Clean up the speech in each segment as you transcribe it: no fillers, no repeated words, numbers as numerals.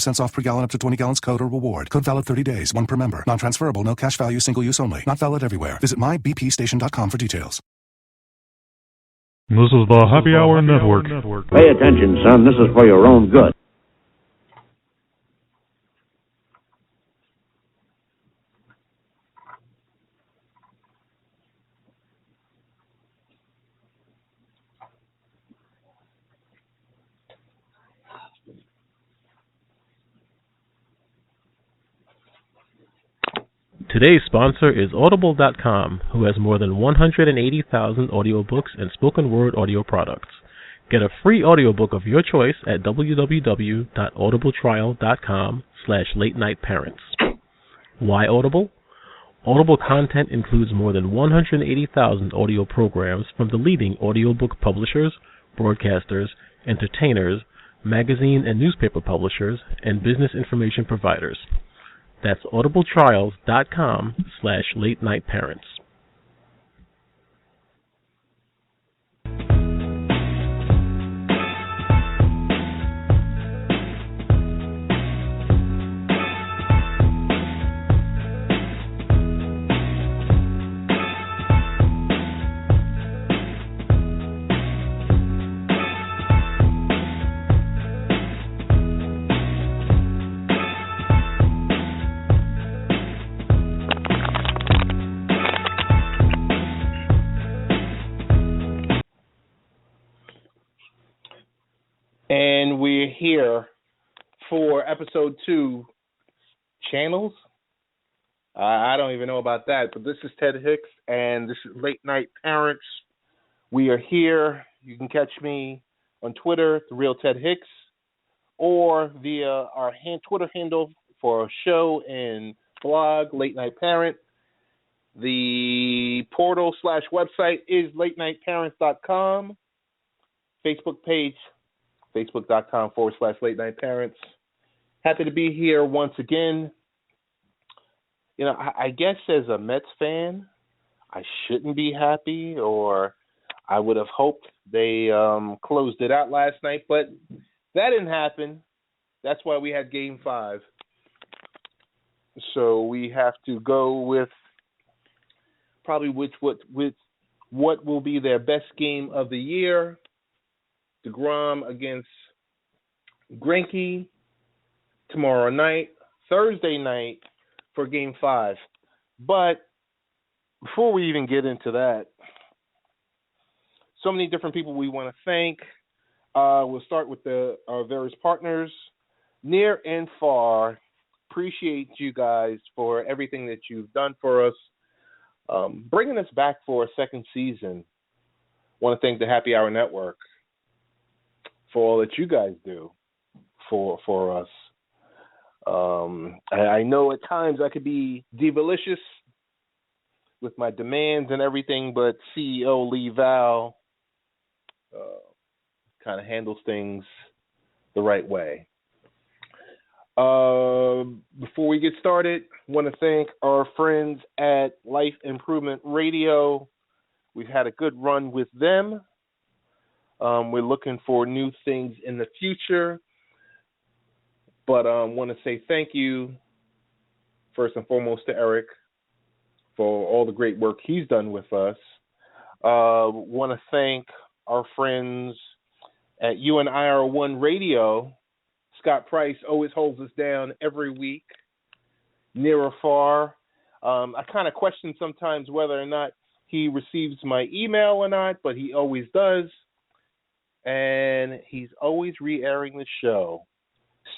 Cents off per gallon up to 20 gallons code or reward. Code valid 30 days. One per member. Non-transferable. No cash value. Single use only. Not valid everywhere. Visit mybpstation.com for details. This is the Happy Hour Network. Pay attention, son. This is for your own good. Today's sponsor is Audible.com, who has more than 180,000 audiobooks and spoken word audio products. Get a free audiobook of your choice at www.audibletrial.com/late-night-parents. Why Audible? Audible content includes more than 180,000 audio programs from the leading audiobook publishers, broadcasters, entertainers, magazine and newspaper publishers, and business information providers. That's audibletrials.com/late-night-parents. And we're here for episode 2, Channels. I don't even know about that, but this is Ted Hicks, and this is Late Night Parents. We are here. You can catch me on Twitter, The Real Ted Hicks, or via our Twitter handle for our show and blog, Late Night Parent. The portal/website is latenightparents.com. Facebook page, facebook.com/late-night-parents. Happy to be here once again. You know, I guess as a Mets fan, I shouldn't be happy, or I would have hoped they closed it out last night, but that didn't happen. That's why we had Game 5. So we have to go with probably with what will be their best game of the year. DeGrom against Greinke tomorrow night, Thursday night for Game 5. But before we even get into that, so many different people we want to thank. We'll start with our various partners, near and far. Appreciate you guys for everything that you've done for us, bringing us back for a second season. Want to thank the Happy Hour Network for all that you guys do for us. I know at times I could be devalicious with my demands and everything, but CEO Lee Val kind of handles things the right way. Before we get started, I want to thank our friends at Life Improvement Radio. We've had a good run with them. We're looking for new things in the future, but want to say thank you first and foremost to Eric for all the great work he's done with us. Want to thank our friends at UNIR1 Radio. Scott Price always holds us down every week, near or far. I kind of question sometimes whether or not he receives my email or not, but he always does. And he's always re-airing the show.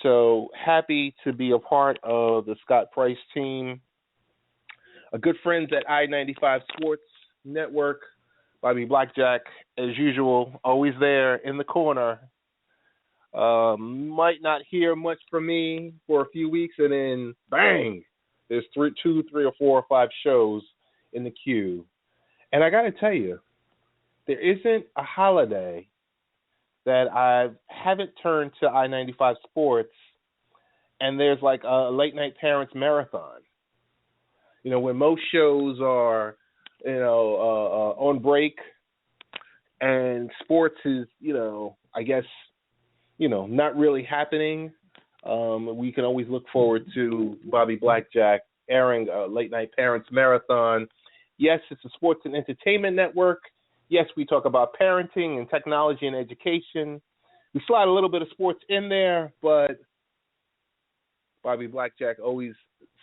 So happy to be a part of the Scott Price team. A good friends at I-95 Sports Network, Bobby Blackjack, as usual, always there in the corner. Might not hear much from me for a few weeks, and then bang, there's 3 or 4 or 5 shows in the queue. And I got to tell you, there isn't a holiday that I haven't turned to I-95 Sports, and there's like a Late Night Parents marathon. You know, when most shows are, on break, and sports is, I guess, not really happening. We can always look forward to Bobby Blackjack airing a Late Night Parents Marathon. Yes, it's a sports and entertainment network. Yes, we talk about parenting and technology and education. We slide a little bit of sports in there, but Bobby Blackjack always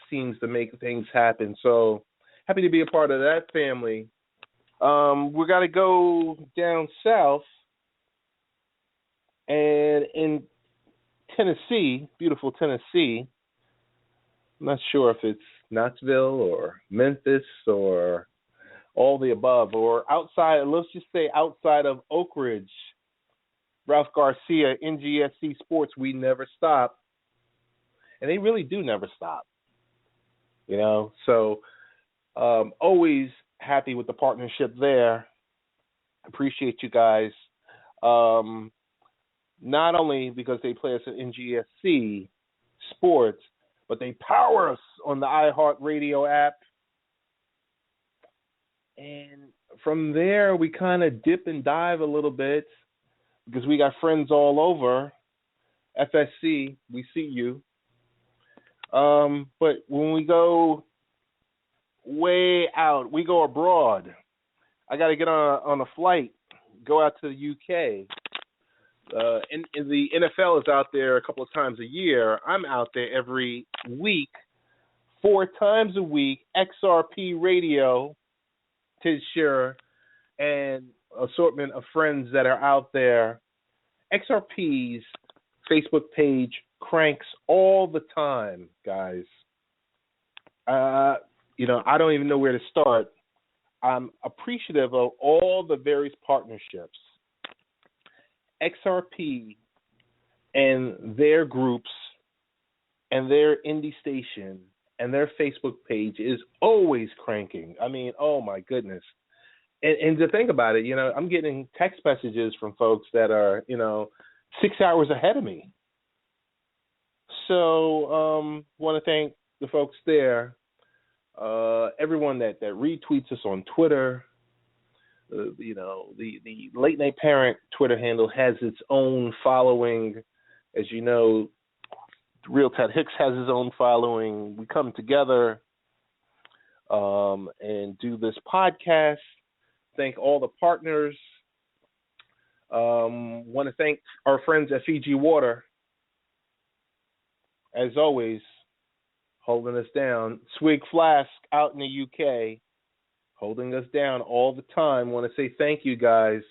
seems to make things happen. So happy to be a part of that family. We got to go down south, and in Tennessee, beautiful Tennessee. I'm not sure if it's Knoxville or Memphis or all the above, or outside, let's just say outside of Oak Ridge. Ralph Garcia, NGSC Sports, we never stop. And they really do never stop. You know, so always happy with the partnership there. Appreciate you guys. Not only because they play us at NGSC Sports, but they power us on the iHeartRadio app. And from there, we kind of dip and dive a little bit because we got friends all over. FSC, we see you. But when we go way out, we go abroad. I got to get on a flight, go out to the UK. And the NFL is out there a couple of times a year. I'm out there every week, 4 times a week, XRP Radio, Tiz Shearer, and assortment of friends that are out there. XRP's Facebook page cranks all the time, guys. You know, I don't even know where to start. I'm appreciative of all the various partnerships. XRP and their groups and their indie station and their Facebook page is always cranking. I mean, oh my goodness. And to think about it, you know, I'm getting text messages from folks that are, you know, 6 hours ahead of me. So want to thank the folks there, everyone that retweets us on Twitter. You know, the Late Night Parent Twitter handle has its own following. As you know, Real Ted Hicks has his own following. We come together and do this podcast. Thank all the partners. Want to thank our friends at Fiji Water. As always, holding us down. Swig Flask out in the UK, holding us down all the time. Want to say thank you, guys.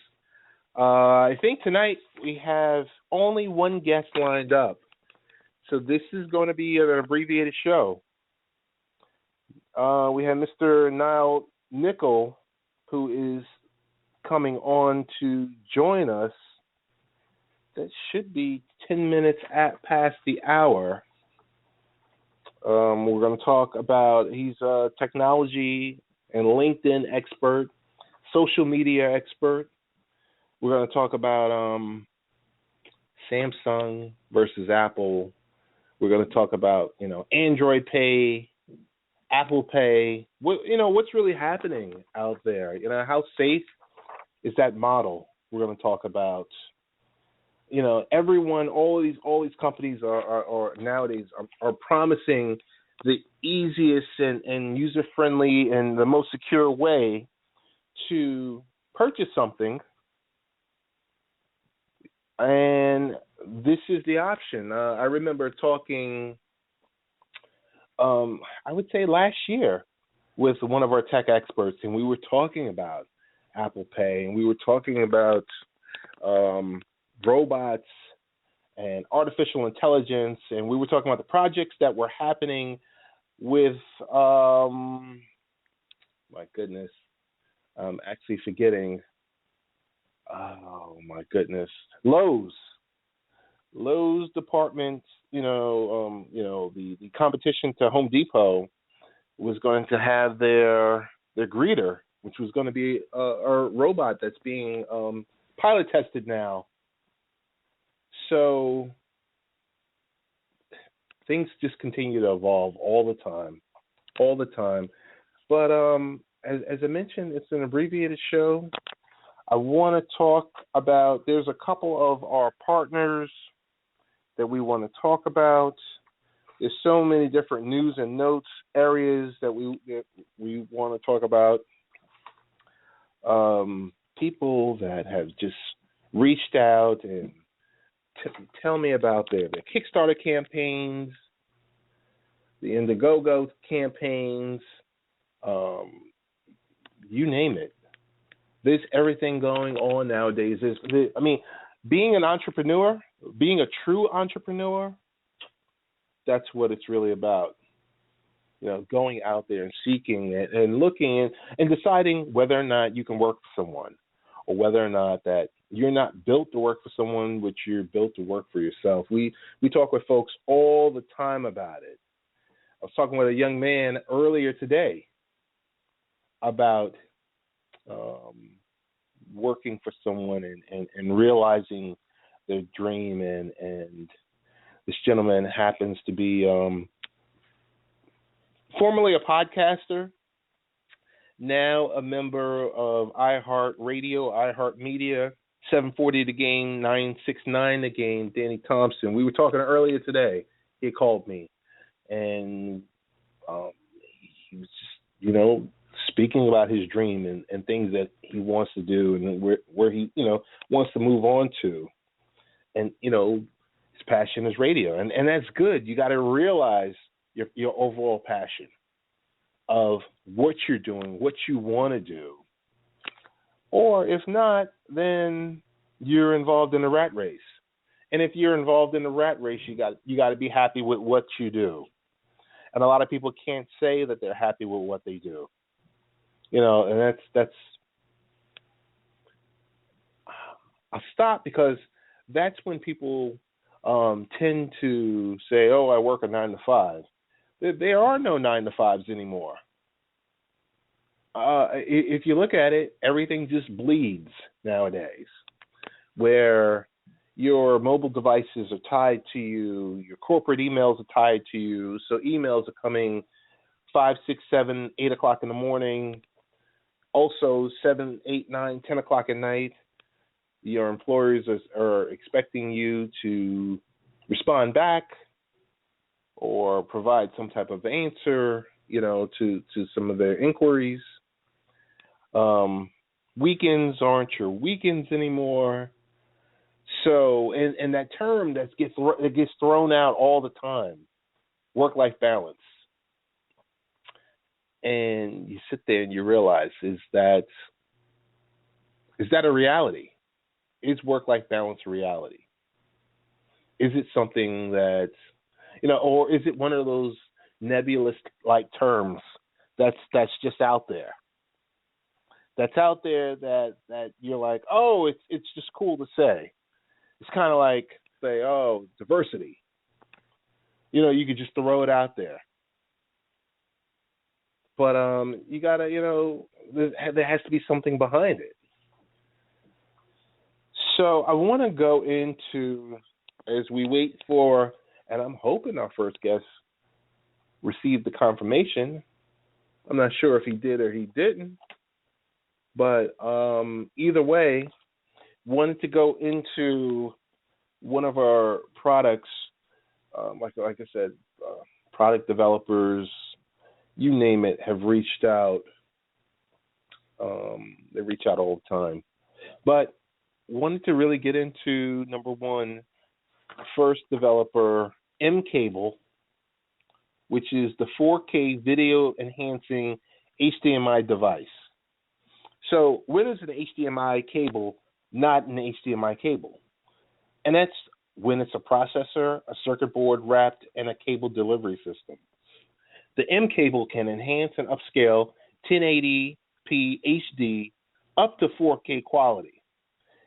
I think tonight we have only one guest lined up. So this is going to be an abbreviated show. We have Mr. Niall Nickel, who is coming on to join us. That should be 10 minutes past the hour. We're going to talk about, he's a technology and LinkedIn expert, social media expert. We're going to talk about Samsung versus Apple. We're going to talk about, you know, Android Pay, Apple Pay. What's really happening out there? You know, how safe is that model? We're going to talk about, you know, everyone, all these companies are nowadays are promising the easiest and user-friendly and the most secure way to purchase something. And this is the option. I remember talking, I would say last year, with one of our tech experts, and we were talking about Apple Pay, and we were talking about robots and artificial intelligence, and we were talking about the projects that were happening with, my goodness, I'm actually forgetting, oh my goodness, Lowe's department, the competition to Home Depot was going to have their greeter, which was going to be a robot that's being pilot tested now. So things just continue to evolve all the time. But as I mentioned, it's an abbreviated show. I want to talk about, there's a couple of our partners that we want to talk about. There's so many different news and notes areas that we want to talk about. People that have just reached out and tell me about their Kickstarter campaigns, the Indiegogo campaigns, you name it. There's everything going on nowadays. Being an entrepreneur, being a true entrepreneur, that's what it's really about. Going out there and seeking it and looking and deciding whether or not you can work for someone, or whether or not that you're not built to work for someone, but you're built to work for yourself. We talk with folks all the time about it. I was talking with a young man earlier today about working for someone and realizing their dream, and this gentleman happens to be formerly a podcaster, now a member of iHeartRadio, iHeartMedia, 740 The Game, 969 The Game, Danny Thompson. We were talking earlier today. He called me, and he was just, speaking about his dream and things that he wants to do and where he, wants to move on to. And, his passion is radio. And that's good. You got to realize your overall passion of what you're doing, what you want to do. Or if not, then you're involved in a rat race. And if you're involved in a rat race, you got to be happy with what you do. And a lot of people can't say that they're happy with what they do. And that's I'll stop, because that's when people tend to say, "Oh, I work a 9 to 5." There are no 9 to 5s anymore. If you look at it, everything just bleeds nowadays, where your mobile devices are tied to you, your corporate emails are tied to you. So emails are coming 5, 6, 7, 8 o'clock in the morning. Also 7, 8, 9, 10 o'clock at night. Your employers are expecting you to respond back or provide some type of answer, to some of their inquiries. Weekends aren't your weekends anymore. So, and that term that gets thrown out all the time, work-life balance. And you sit there and you realize, is that a reality? Is work-life balance a reality? Is it something that, or is it one of those nebulous-like terms that's just out there? That's out there that you're like, oh, it's just cool to say. It's kind of like, say, oh, diversity. You could just throw it out there. But you gotta, there has to be something behind it. So I want to go into, as we wait for, and I'm hoping our first guest received the confirmation. I'm not sure if he did or he didn't. But either way, wanted to go into one of our products, like I said, product developers, you name it, have reached out. They reach out all the time. But wanted to really get into, number one, first developer, mCable, which is the 4K video enhancing HDMI device. So when is an HDMI cable not an HDMI cable? And that's when it's a processor, a circuit board wrapped in a cable delivery system. The mCable can enhance and upscale 1080p HD up to 4K quality,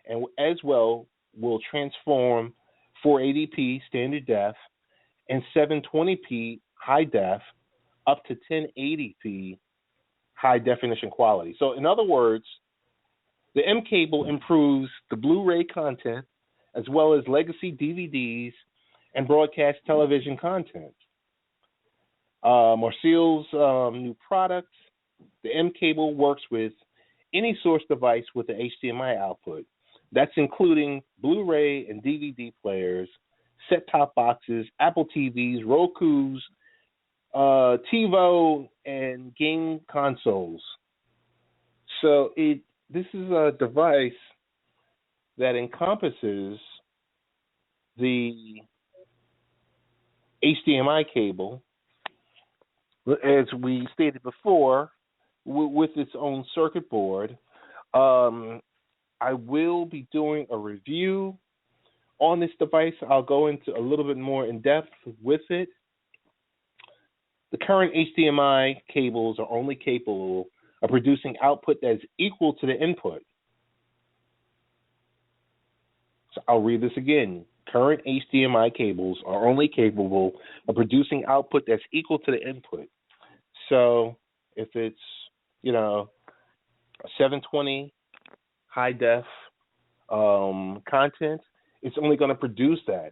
and as well will transform 480p standard def and 720p high def up to 1080p high definition quality. So in other words, the mCable improves the Blu-ray content as well as legacy DVDs and broadcast television content. Marseille's new product, the mCable works with any source device with an HDMI output. That's including Blu-ray and DVD players, set-top boxes, Apple TVs, Roku's, TiVo, and game consoles. So this is a device that encompasses the HDMI cable, as we stated before, with its own circuit board. I will be doing a review on this device. I'll go into a little bit more in depth with it. The current HDMI cables are only capable of producing output that is equal to the input. So I'll read this again. Current HDMI cables are only capable of producing output that's equal to the input. So if it's, a 720 high def content, it's only going to produce that.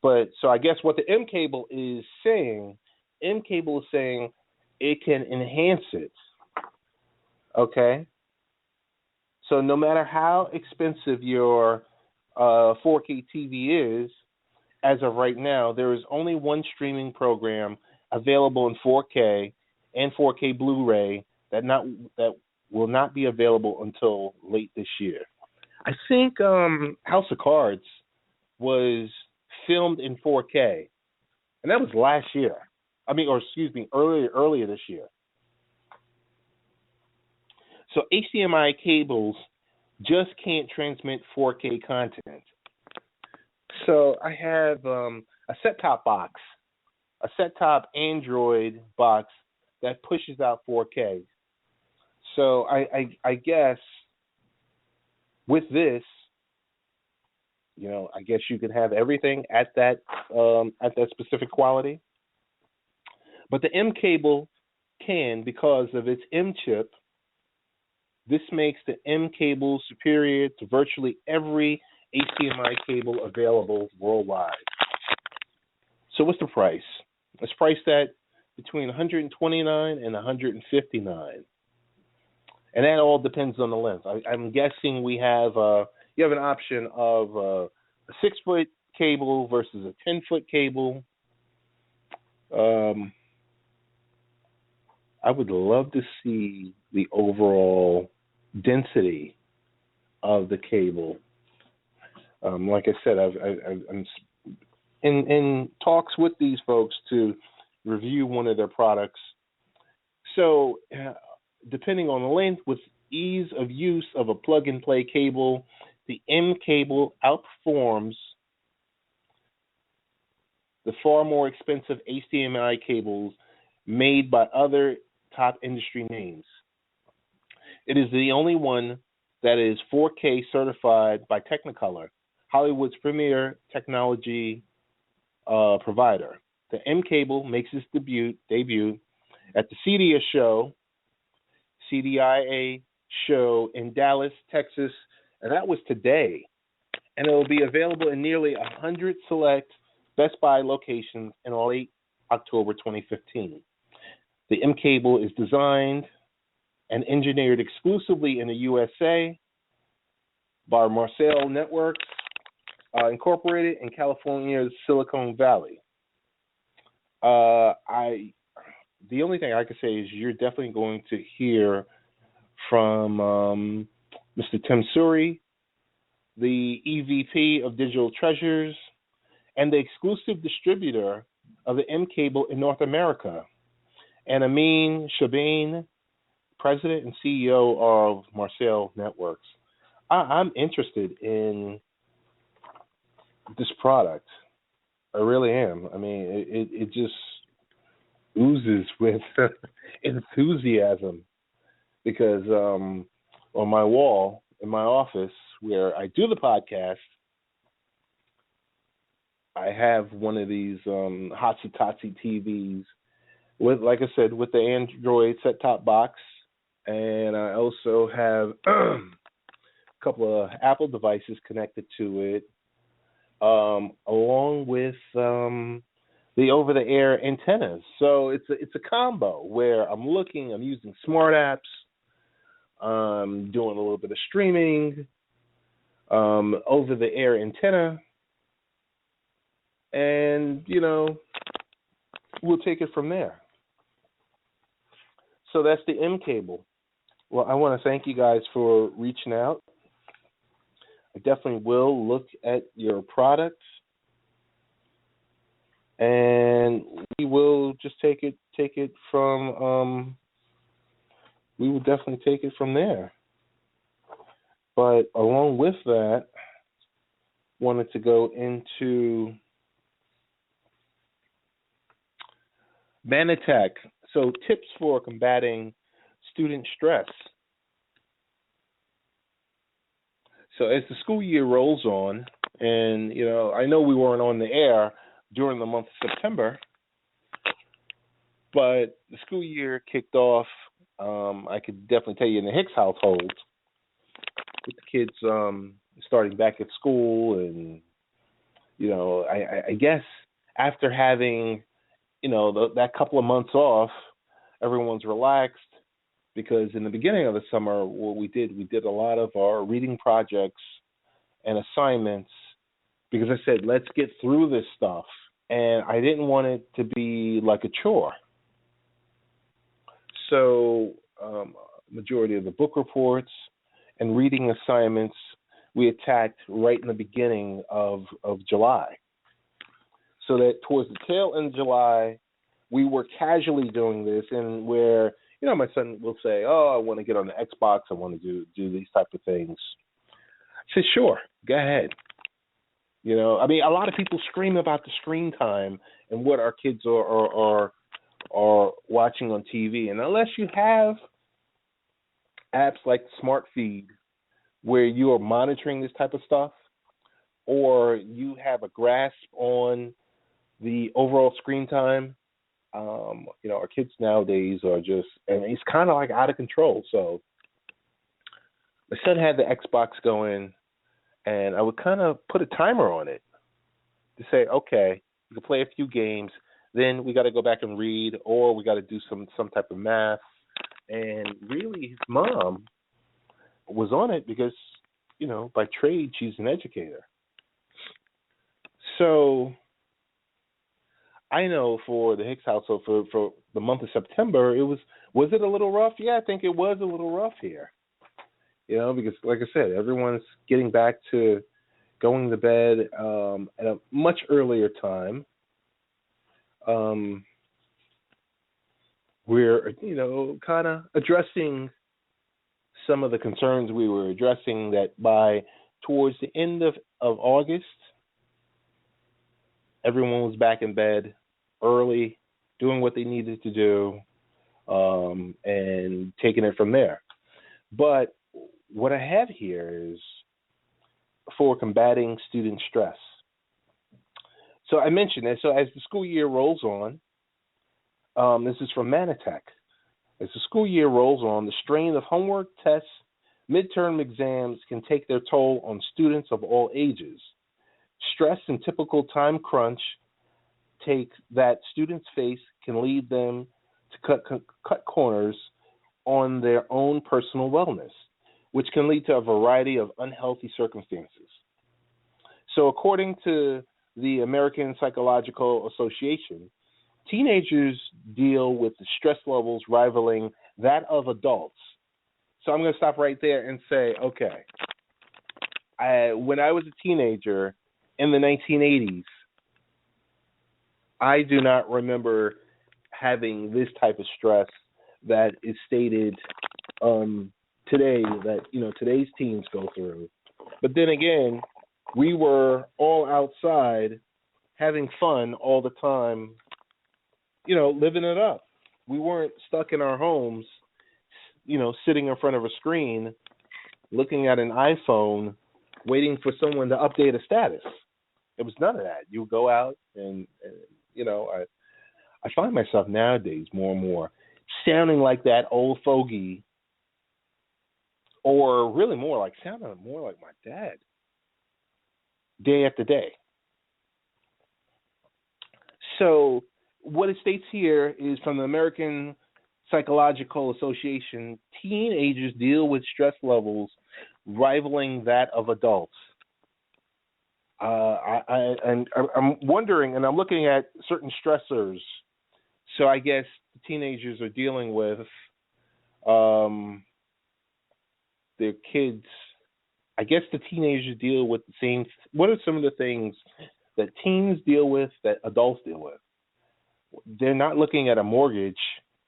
But so I guess what the M cable is saying it can enhance it. Okay? So no matter how expensive your 4K TV is, as of right now, there is only one streaming program available in 4K and 4K Blu-ray that will not be available until late this year. I think House of Cards was filmed in 4K, and that was last year. Earlier this year. So HDMI cables just can't transmit 4K content. So I have a set-top box, a set-top Android box that pushes out 4K. So I guess with this, I guess you could have everything at that specific quality. But the M cable can, because of its M chip. This makes the M cable superior to virtually every HDMI cable available worldwide. So what's the price? It's priced at between $129 and $159, and that all depends on the length. I'm guessing you have an option of a 6-foot cable versus a 10-foot cable. I would love to see the overall density of the cable. Like I said, I'm in talks with these folks to review one of their products. So, depending on the length, with ease of use of a plug-and-play cable, the M cable outperforms the far more expensive HDMI cables made by other top industry names. It is the only one that is 4K certified by Technicolor, Hollywood's premier technology provider. The M cable makes its debut at the CDIA show in Dallas, Texas, and that was today. And it will be available in nearly 100 select Best Buy locations in late October 2015. The M cable is designed and engineered exclusively in the USA by Marcel Networks, Incorporated in California's Silicon Valley. The only thing I can say is you're definitely going to hear from Mr. Tim Suri, the EVP of Digital Treasures, and the exclusive distributor of the M cable in North America, and Amin Shabane, President and CEO of Marcel Networks. I'm interested in this product. I really am. I mean, it just oozes with enthusiasm because on my wall in my office where I do the podcast, I have one of these Hotsy TVs with, like I said, with the Android set-top box, and I also have a couple of Apple devices connected to it, along with the over-the-air antennas. So it's a combo where I'm using smart apps, doing a little bit of streaming, over-the-air antenna, and we'll take it from there. So that's the M Cable. Well, I want to thank you guys for reaching out. I definitely will look at your products, and we will just take it from. We will definitely take it from there. But along with that, wanted to go into Manatech. So tips for combating student stress. So as the school year rolls on, and I know we weren't on the air during the month of September, but the school year kicked off. I could definitely tell you in the Hicks household, with the kids starting back at school, and I guess after having that couple of months off, everyone's relaxed, because in the beginning of the summer, what we did a lot of our reading projects and assignments, because I said, let's get through this stuff, and I didn't want it to be like a chore. So majority of the book reports and reading assignments we attacked right in the beginning of July. So that towards the tail end of July, we were casually doing this, and where, my son will say, oh, I want to get on the Xbox, I want to do these type of things. I said, sure, go ahead. A lot of people scream about the screen time and what our kids are watching on TV. And unless you have apps like Smart Feed, where you are monitoring this type of stuff, or you have a grasp on the overall screen time, our kids nowadays are just, and it's kind of like out of control. So my son had the Xbox going, and I would kind of put a timer on it to say, okay, you can play a few games, then we got to go back and read, or we got to do some type of math. And really, his mom was on it because, by trade, she's an educator. So I know for the Hicks household, for the month of September, was it a little rough? Yeah, I think it was a little rough here. Because like I said, everyone's getting back to going to bed at a much earlier time. We're, kind of addressing some of the concerns we were addressing, that by towards the end of August, everyone was back in bed early, doing what they needed to do, and taking it from there. But what I have here is for combating student stress. So I mentioned that. So as the school year rolls on, this is from Manatech. As the school year rolls on, the strain of homework, tests, midterm exams can take their toll on students of all ages. Stress and typical time crunch that students face can lead them to cut corners on their own personal wellness, which can lead to a variety of unhealthy circumstances. So according to the American Psychological Association, teenagers deal with the stress levels rivaling that of adults. So I'm going to stop right there and say, okay, when I was a teenager in the 1980s, I do not remember having this type of stress that is stated today, that today's teens go through. But then again, we were all outside having fun all the time, living it up. We weren't stuck in our homes, sitting in front of a screen, looking at an iPhone, waiting for someone to update a status. It was none of that. You would go out and I find myself nowadays more and more sounding like that old fogey, or really sounding more like my dad, day after day. So what it states here is from the American Psychological Association, teenagers deal with stress levels rivaling that of adults. I'm wondering, and I'm looking at certain stressors. So I guess the teenagers are dealing with their kids. I guess the teenagers deal with the same. What are some of the things that teens deal with that adults deal with? They're not looking at a mortgage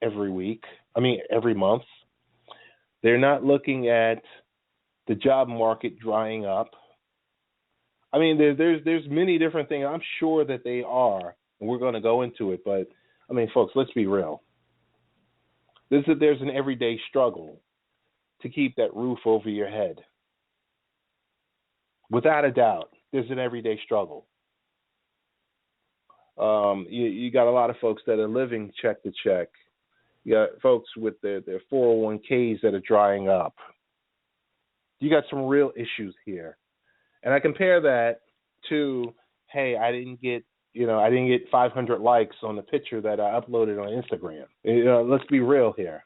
every month. They're not looking at the job market drying up. I mean, there's many different things. I'm sure that they are, and we're going to go into it. But I mean, folks, let's be real. There's an everyday struggle to keep that roof over your head. Without a doubt, there's an everyday struggle. You got a lot of folks that are living check to check. You got folks with their 401ks that are drying up. You got some real issues here. And I compare that to, hey, I didn't get 500 likes on the picture that I uploaded on Instagram. Let's be real here.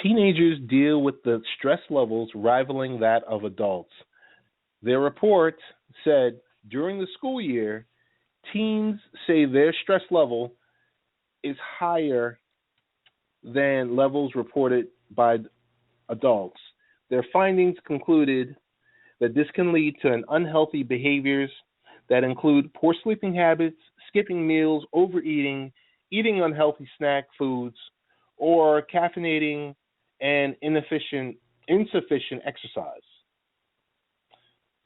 Teenagers deal with the stress levels rivaling that of adults. Their report said during the school year, teens say their stress level is higher than levels reported by adults. Their findings concluded that this can lead to unhealthy behaviors that include poor sleeping habits, skipping meals, overeating, eating unhealthy snack foods, or caffeinating and insufficient exercise.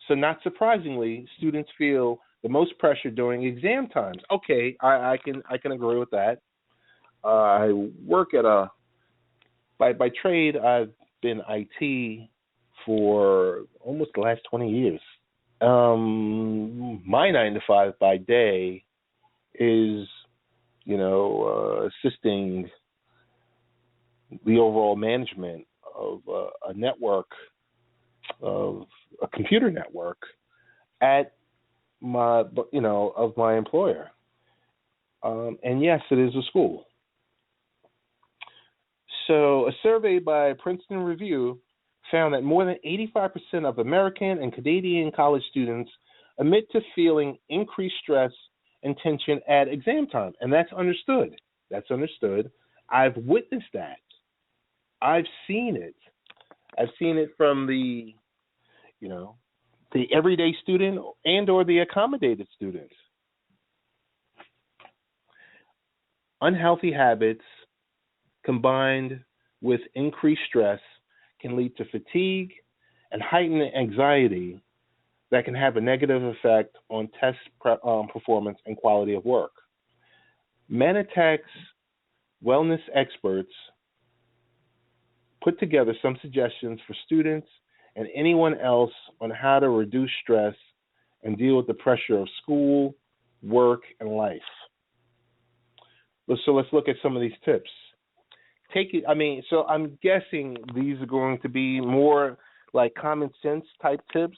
So not surprisingly, students feel the most pressure during exam times. Okay, I can agree with that. I work at by trade, I've been IT for almost the last 20 years. My 9 to 5 by day is, assisting the overall management of a network, of a computer network at of my employer. And yes, it is a school. So a survey by Princeton Review found that more than 85% of American and Canadian college students admit to feeling increased stress and tension at exam time. And that's understood. That's understood. I've witnessed that. I've seen it. I've seen it from the everyday student and or the accommodated student. Unhealthy habits combined with increased stress can lead to fatigue and heightened anxiety that can have a negative effect on test performance and quality of work. Manitech's wellness experts put together some suggestions for students and anyone else on how to reduce stress and deal with the pressure of school, work, and life. So let's look at some of these tips. So I'm guessing these are going to be more like common sense type tips,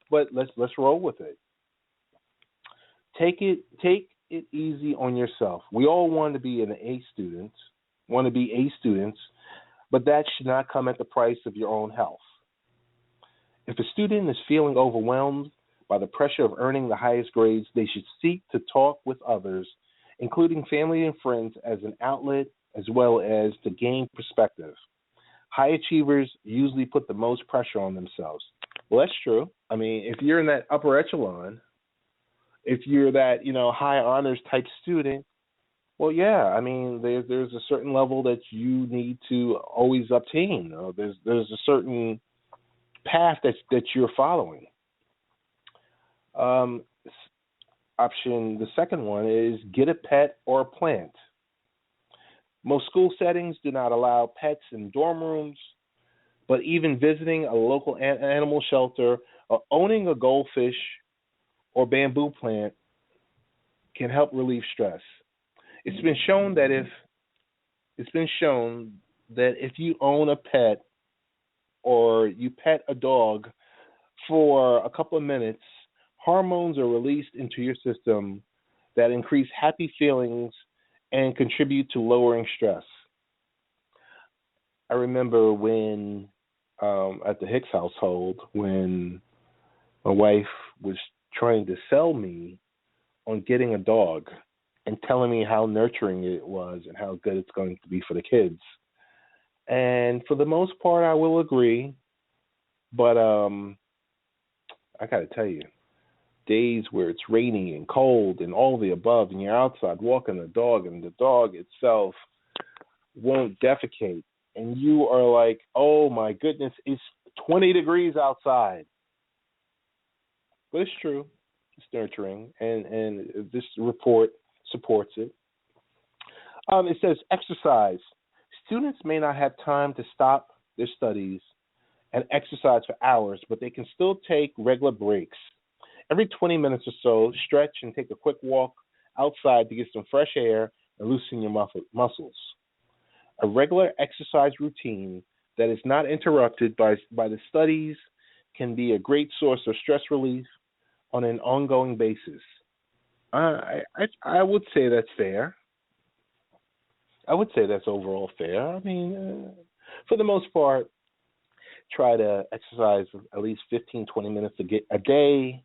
but let's roll with it. Take it easy on yourself. We all want to be students, but that should not come at the price of your own health. If a student is feeling overwhelmed by the pressure of earning the highest grades, they should seek to talk with others, including family and friends, as an outlet as well as to gain perspective. High achievers usually put the most pressure on themselves. Well, that's true. I mean, if you're in that upper echelon, if you're that, high honors type student, well, yeah, I mean, there's a certain level that you need to always obtain. There's a certain path that you're following. The second one is get a pet or a plant. Most school settings do not allow pets in dorm rooms, but even visiting a local animal shelter or owning a goldfish or bamboo plant can help relieve stress. It's been shown that if you own a pet or you pet a dog for a couple of minutes, hormones are released into your system that increase happy feelings and contribute to lowering stress. I remember when at the Hicks household when my wife was trying to sell me on getting a dog and telling me how nurturing it was and how good it's going to be for the kids. And for the most part, I will agree. But I got to tell you, days where it's raining and cold and all the above, and you're outside walking the dog, and the dog itself won't defecate, and you are like, oh my goodness, it's 20 degrees outside. But it's true. It's nurturing, and this report supports it. It says exercise. Students may not have time to stop their studies and exercise for hours, but they can still take regular breaks. Every 20 minutes or so, stretch and take a quick walk outside to get some fresh air and loosen your muscles. A regular exercise routine that is not interrupted by the studies can be a great source of stress relief on an ongoing basis. I would say that's fair. I would say that's overall fair. I mean, for the most part, try to exercise at least 15, 20 minutes a day.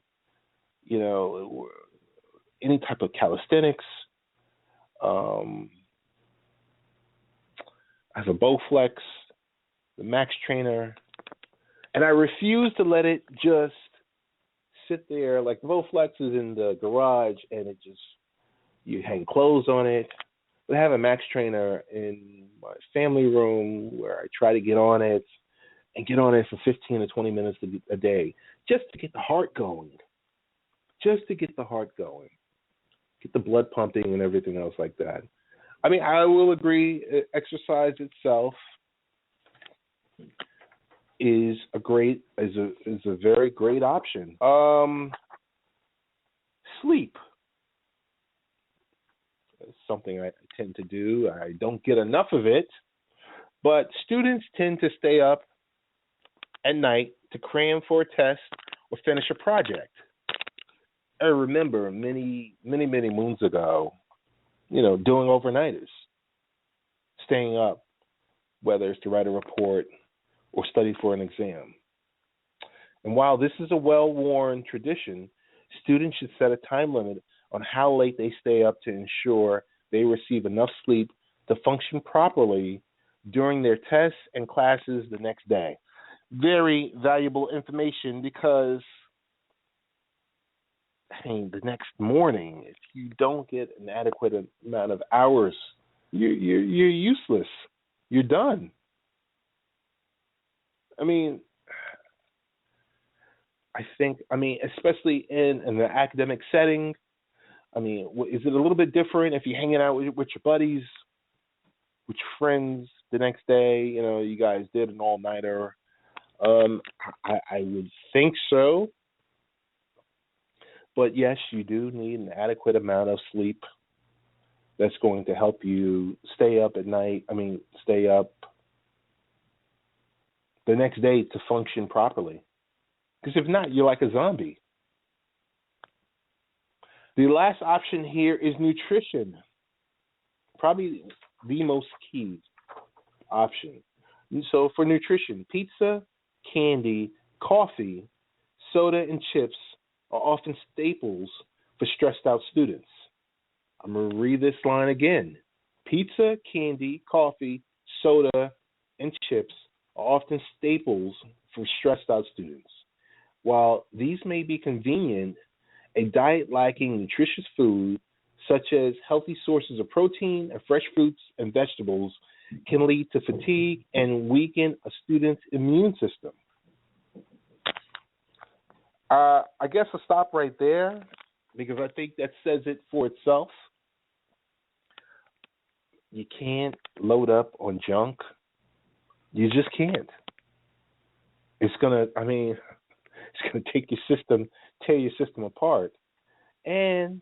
You know, any type of calisthenics. I have a Bowflex, the Max Trainer, and I refuse to let it just sit there. Like the Bowflex is in the garage, and it just, you hang clothes on it. But I have a Max Trainer in my family room where I try to get on it and get on it for 15 to 20 minutes a day, just to get the heart going. Just to get the heart going, get the blood pumping and everything else like that. I mean, I will agree, exercise itself is a very great option. Sleep. It's something I tend to do. I don't get enough of it, but students tend to stay up at night to cram for a test or finish a project. I remember many moons ago, doing overnighters, staying up, whether it's to write a report or study for an exam. And while this is a well-worn tradition, students should set a time limit on how late they stay up to ensure they receive enough sleep to function properly during their tests and classes the next day. Very valuable information because the next morning, if you don't get an adequate amount of hours, you're useless. You're done. I think, especially in an academic setting, is it a little bit different if you're hanging out with your buddies, with your friends the next day? You guys did an all-nighter. I would think so. But yes, you do need an adequate amount of sleep that's going to help you stay up stay up the next day to function properly. Because if not, you're like a zombie. The last option here is nutrition. Probably the most key option. And so for nutrition, pizza, candy, coffee, soda, and chips are often staples for stressed out students. I'm going to read this line again. Pizza, candy, coffee, soda, and chips are often staples for stressed out students. While these may be convenient, a diet lacking nutritious food, such as healthy sources of protein and fresh fruits and vegetables, can lead to fatigue and weaken a student's immune system. I guess I'll stop right there because I think that says it for itself. You can't load up on junk. You just can't. It's gonna take your system, tear your system apart, and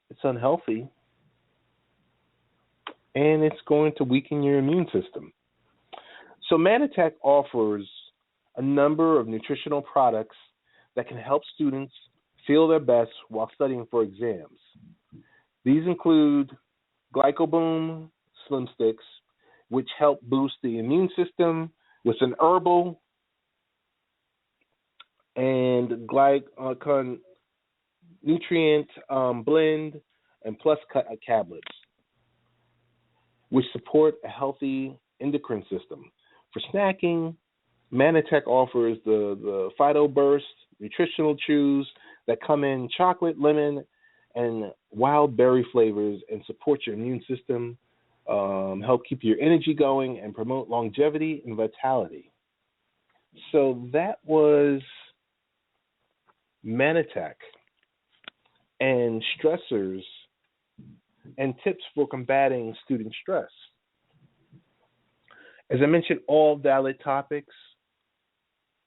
it's unhealthy, and it's going to weaken your immune system. So Manatech offers a number of nutritional products that can help students feel their best while studying for exams. These include GlycoBoom Slim Sticks, which help boost the immune system with an herbal and glycon nutrient blend and plus tablets, which support a healthy endocrine system. For snacking, Manitech offers the Phyto Burst nutritional chews that come in chocolate, lemon, and wild berry flavors and support your immune system, help keep your energy going, and promote longevity and vitality. So that was Manitech and stressors and tips for combating student stress. As I mentioned, all valid topics,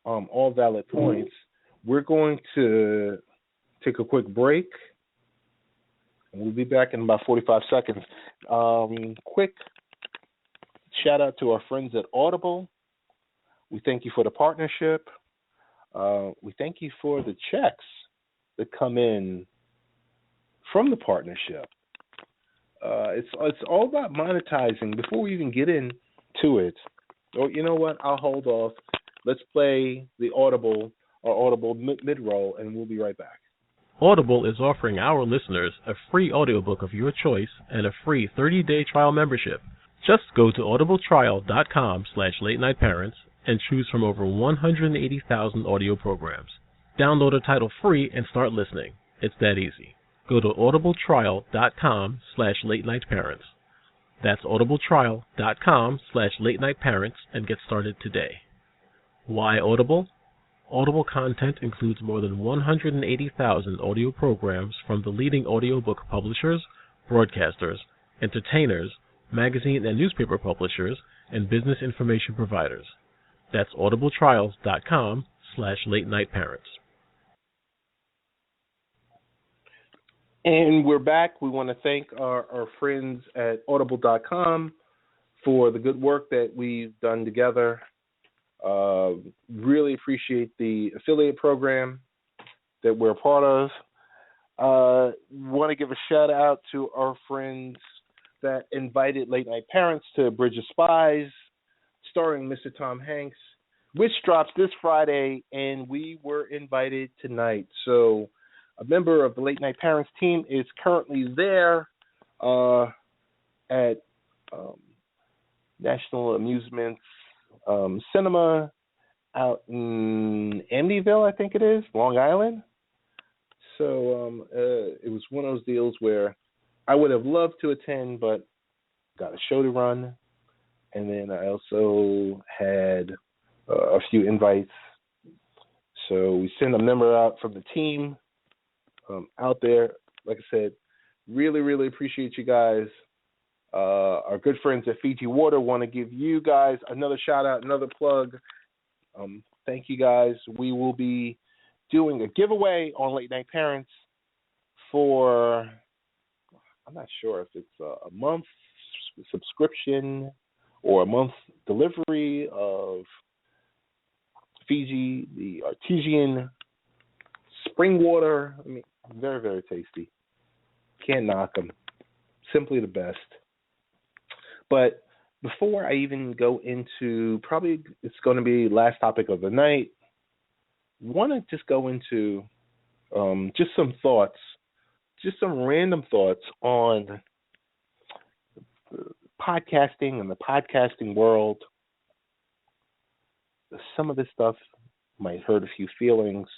all valid points. We're going to take a quick break. We'll be back in about 45 seconds. Quick shout out to our friends at Audible. We thank you for the partnership. We thank you for the checks that come in from the partnership. It's all about monetizing. Before we even get into it, or you know what? I'll hold off. Let's play the Audible mid-roll, and we'll be right back. Audible is offering our listeners a free audiobook of your choice and a free 30-day trial membership. Just go to audibletrial.com/late night parents and choose from over 180,000 audio programs. Download a title free and start listening. It's that easy. Go to audibletrial.com/late night parents. That's audibletrial.com/late night parents and get started today. Why Audible? Audible content includes more than 180,000 audio programs from the leading audiobook publishers, broadcasters, entertainers, magazine and newspaper publishers, and business information providers. That's audibletrials.com/late night parents. And we're back. We want to thank our friends at audible.com for the good work that we've done together. Really appreciate the affiliate program that we're a part of. Want to give a shout out to our friends that invited Late Night Parents to Bridge of Spies, starring Mr. Tom Hanks, which drops this Friday, and we were invited tonight. So a member of the Late Night Parents team is currently there at National Amusements Cinema out in Amityville, I think it is, Long Island. So it was one of those deals where I would have loved to attend, but got a show to run. And then I also had a few invites. So we sent a member out from the team out there. Like I said, really, really appreciate you guys. Our good friends at Fiji Water want to give you guys another shout out, another plug. Thank you guys. We will be doing a giveaway on Late Night Parents for, I'm not sure if it's a month subscription or a month delivery of Fiji, the artesian spring water. I mean, very, very tasty. Can't knock them. Simply the best. But before I even go into, probably it's going to be last topic of the night, want to just go into just some thoughts, just some random thoughts on podcasting and the podcasting world. Some of this stuff might hurt a few feelings.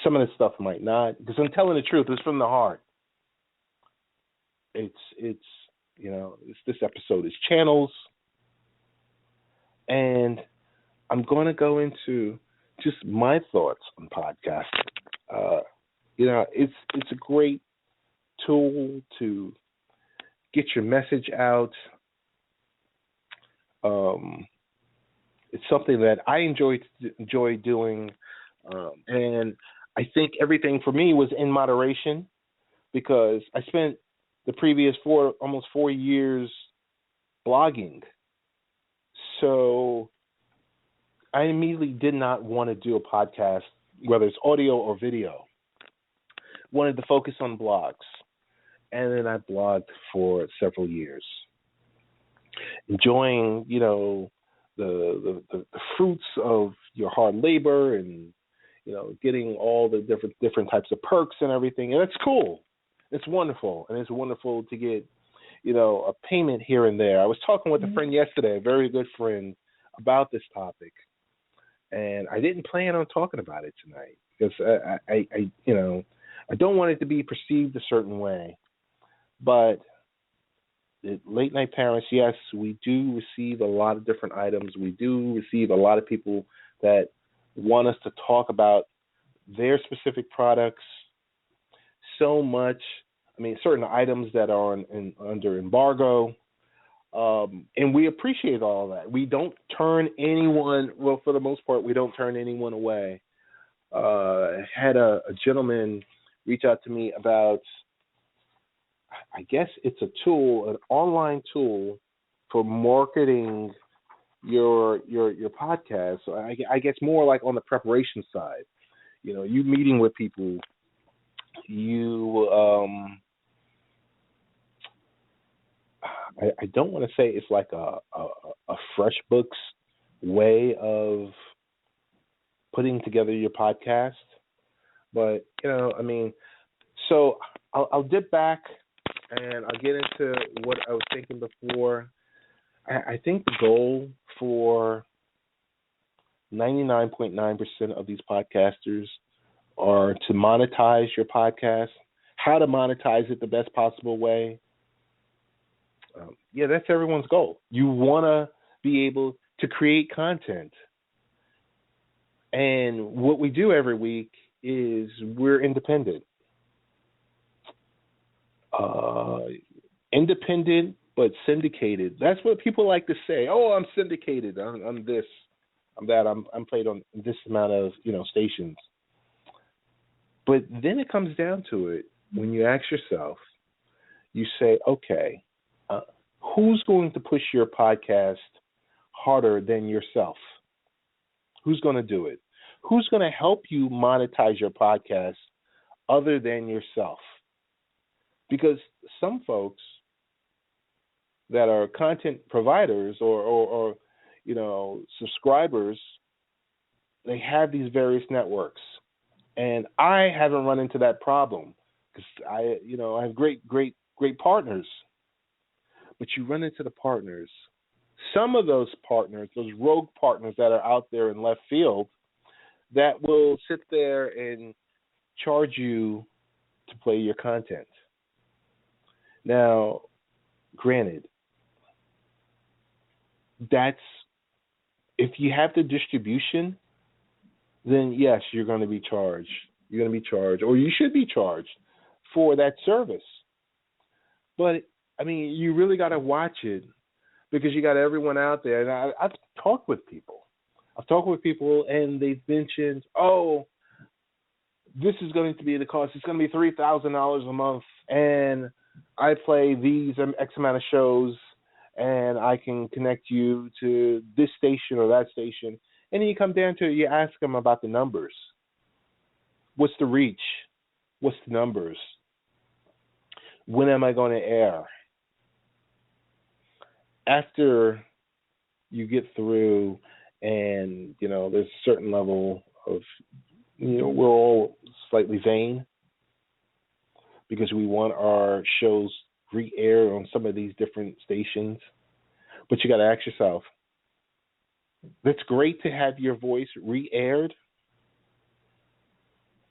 Some of this stuff might not, because I'm telling the truth. It's from the heart. It's you know, this episode is channels, and I'm going to go into just my thoughts on podcasting. You know, it's a great tool to get your message out. It's something that I enjoy doing, and I think everything for me was in moderation, because I spent the previous almost 4 years blogging. So I immediately did not want to do a podcast, whether it's audio or video. Wanted to focus on blogs. And then I blogged for several years, enjoying, you know, the fruits of your hard labor, and getting all the different types of perks and everything, and it's cool. It's wonderful, and it's wonderful to get a payment here and there. I was talking with a friend yesterday, a very good friend, about this topic, and I didn't plan on talking about it tonight because I don't want it to be perceived a certain way. But late night parents, yes, we do receive a lot of different items. We do receive a lot of people that want us to talk about their specific products so much. I mean, certain items that are under embargo, and we appreciate all that. We don't turn anyone, well, for the most part, we don't turn anyone away. I had a gentleman reach out to me about, I guess it's a tool, an online tool for marketing your podcast. So I guess more like on the preparation side. You meeting with people, I don't want to say it's like a FreshBooks way of putting together your podcast, but so I'll dip back and I'll get into what I was thinking before. I think the goal for 99.9% of these podcasters are to monetize your podcast. How to monetize it the best possible way. That's everyone's goal. You want to be able to create content. And what we do every week is we're independent. Independent, but syndicated. That's what people like to say. Oh, I'm syndicated. I'm this. I'm that. I'm played on this amount of stations. But then it comes down to it. When you ask yourself, you say, okay, who's going to push your podcast harder than yourself? Who's going to do it? Who's going to help you monetize your podcast other than yourself? Because some folks that are content providers or subscribers, they have these various networks. And I haven't run into that problem because I have great partners. But you run into the partners. Some of those partners, those rogue partners that are out there in left field, that will sit there and charge you to play your content. Now, granted, that's if you have the distribution, then yes, you're going to be charged. You're going to be charged, or you should be charged for that service. But you really got to watch it because you got everyone out there. And I've talked with people. And they've mentioned, oh, this is going to be the cost. It's going to be $3,000 a month, and I play these X amount of shows, and I can connect you to this station or that station. And then you come down to it, you ask them about the numbers. What's the reach? What's the numbers? When am I going to air? After you get through and, there's a certain level of, we're all slightly vain because we want our shows re-aired on some of these different stations. But you got to ask yourself, that's great to have your voice re-aired.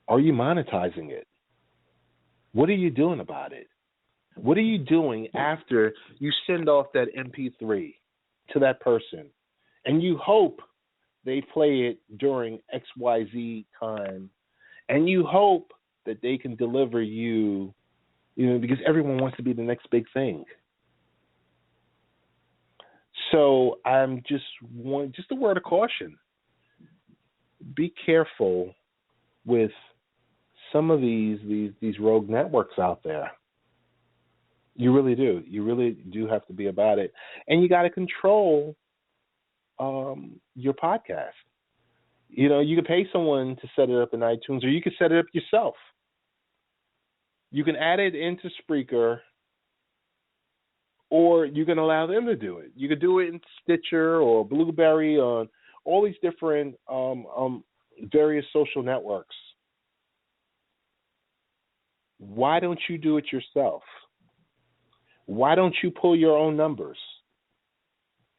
Are you monetizing it? What are you doing about it? What are you doing after you send off that MP3 to that person and you hope they play it during XYZ time and you hope that they can deliver you, because everyone wants to be the next big thing. So I'm just a word of caution. Be careful with some of these rogue networks out there. You really do. You really do have to be about it. And you got to control your podcast. You can pay someone to set it up in iTunes, or you can set it up yourself. You can add it into Spreaker, or you can allow them to do it. You could do it in Stitcher or Blueberry, on all these different various social networks. Why don't you do it yourself? Why don't you pull your own numbers?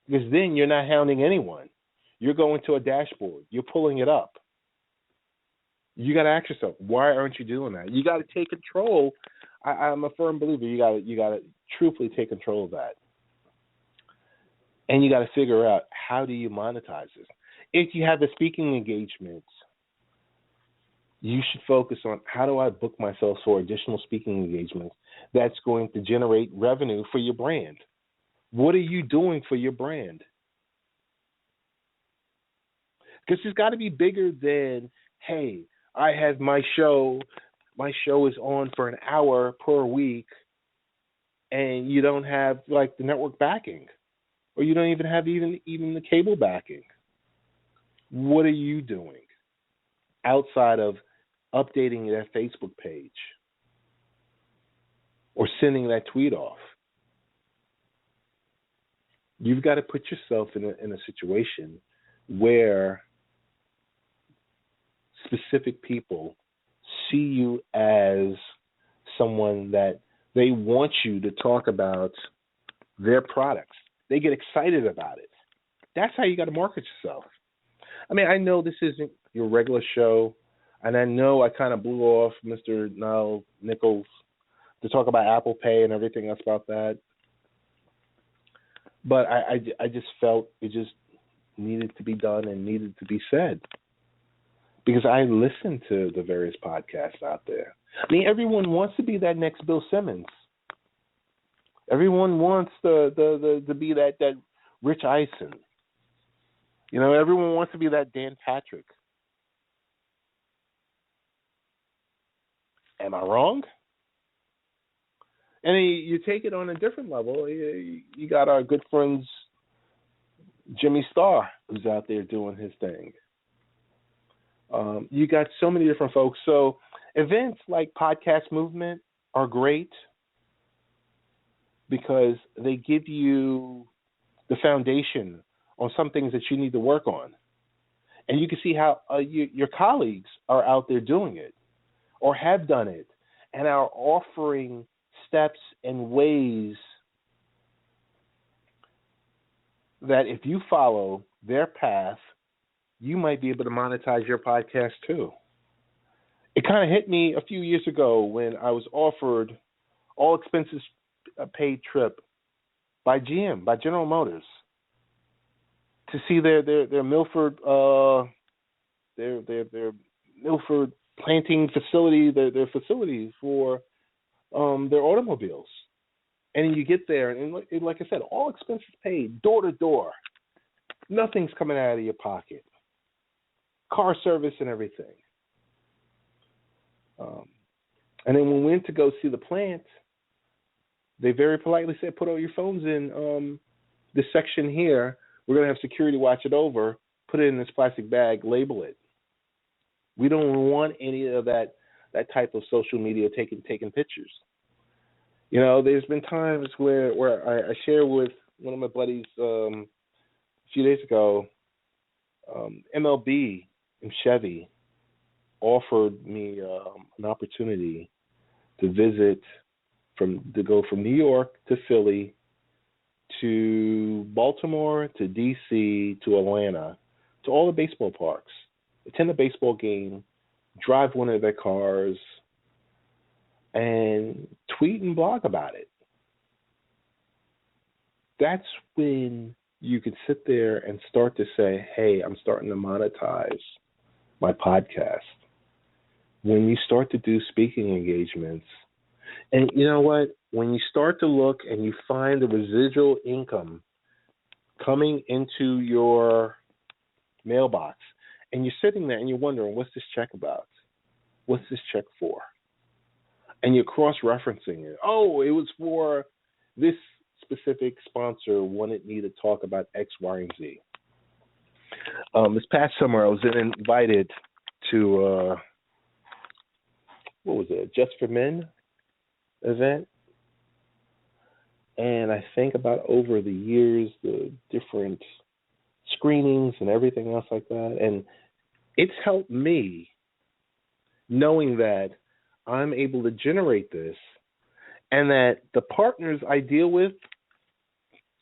Because then you're not hounding anyone. You're going to a dashboard. You're pulling it up. You got to ask yourself, why aren't you doing that? You got to take control. I'm a firm believer. You got to truthfully take control of that, and you got to figure out, how do you monetize this? If you have the speaking engagements, you should focus on, how do I book myself for additional speaking engagements that's going to generate revenue for your brand? What are you doing for your brand? Because it's got to be bigger than, hey, I have my show. My show is on for an hour per week, and you don't have like the network backing, or you don't even have even the cable backing. What are you doing outside of updating that Facebook page or sending that tweet off? You've got to put yourself in a situation where specific people see you as someone that they want you to talk about their products. They get excited about it. That's how you got to market yourself. I mean, I know this isn't your regular show, and I know I kind of blew off Mr. Niall Nichols to talk about Apple Pay and everything else about that. But I just felt it just needed to be done and needed to be said, because I listen to the various podcasts out there. I mean, everyone wants to be that next Bill Simmons. Everyone wants to be that Rich Eisen. You know, everyone wants to be that Dan Patrick. Am I wrong? And you take it on a different level. You got our good friends Jimmy Starr, who's out there doing his thing. You got so many different folks. So events like Podcast Movement are great because they give you the foundation on some things that you need to work on. And you can see how your colleagues are out there doing it or have done it and are offering steps and ways that if you follow their path, you might be able to monetize your podcast too. It kind of hit me a few years ago when I was offered all expenses paid trip by GM, by General Motors, to see their Milford their Milford planting facility, their facility for their automobiles. And you get there, and like I said, all expenses paid, door to door. Nothing's coming out of your pocket. Car service and everything. And then when we went to go see the plant, they very politely said, put all your phones in this section here. We're going to have security watch it over, put it in this plastic bag, label it. We don't want any of that type of social media taking pictures. You know, there's been times where I share with one of my buddies a few days ago, MLB and Chevy offered me an opportunity to go from New York to Philly to Baltimore to DC to Atlanta to all the baseball parks, attend a baseball game, drive one of their cars, and tweet and blog about it. That's when you can sit there and start to say, hey, I'm starting to monetize my podcast. When you start to do speaking engagements, and you know what? When you start to look and you find the residual income coming into your mailbox, and you're sitting there and you're wondering, what's this check about? What's this check for? And you're cross-referencing it. Oh, it was for this specific sponsor wanted me to talk about X, Y, and Z. This past summer, I was invited to, what was it, Just for Men event. And I think about over the years, the different screenings and everything else like that. And it's helped me knowing that I'm able to generate this and that the partners I deal with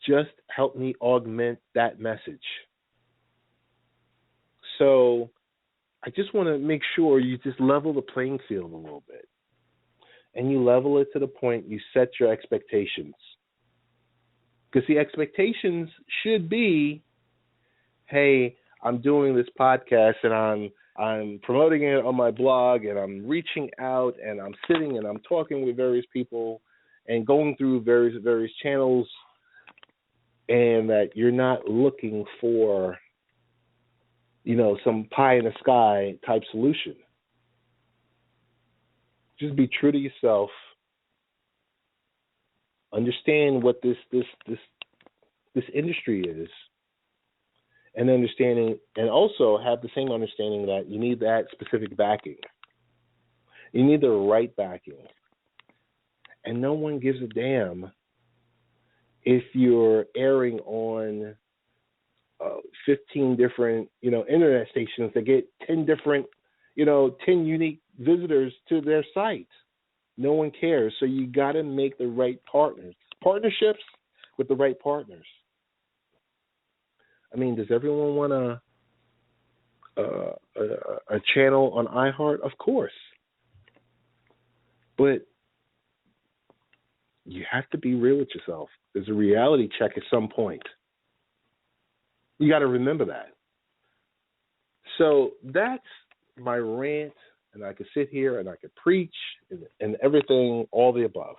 just help me augment that message. So I just want to make sure you just level the playing field a little bit. And you level it to the point you set your expectations. Because the expectations should be, hey, I'm doing this podcast and I'm promoting it on my blog and I'm reaching out and I'm sitting and I'm talking with various people and going through various channels, and that you're not looking for, some pie in the sky type solution. Just be true to yourself. Understand what this industry is, and also have the same understanding that you need that specific backing. You need the right backing, and no one gives a damn if you're airing on 15 different, internet stations that get 10 different, 10 unique visitors to their site. No one cares. So you got to make the right partnerships with the right partners. I mean, does everyone want a channel on iHeart? Of course. But you have to be real with yourself. There's a reality check at some point. You got to remember that. So that's my rant, and I could sit here and I could preach and everything, all the above.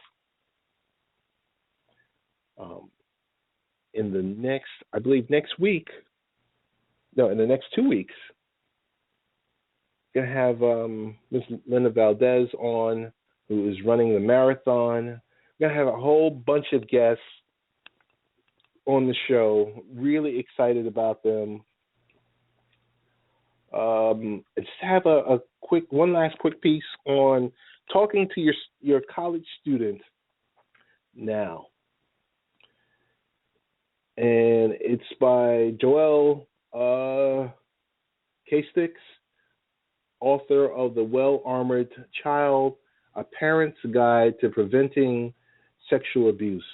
In the next 2 weeks, going to have Ms. Linda Valdez on, who is running the marathon. We're going to have a whole bunch of guests on the show. Really excited about them. Just have one last quick piece on talking to your college student now. And it's by Joel K-Sticks, author of The Well-Armored Child, A Parent's Guide to Preventing Sexual Abuse.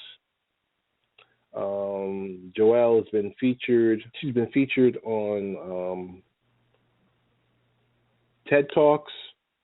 Joelle has been featured. She's been featured on TED Talks.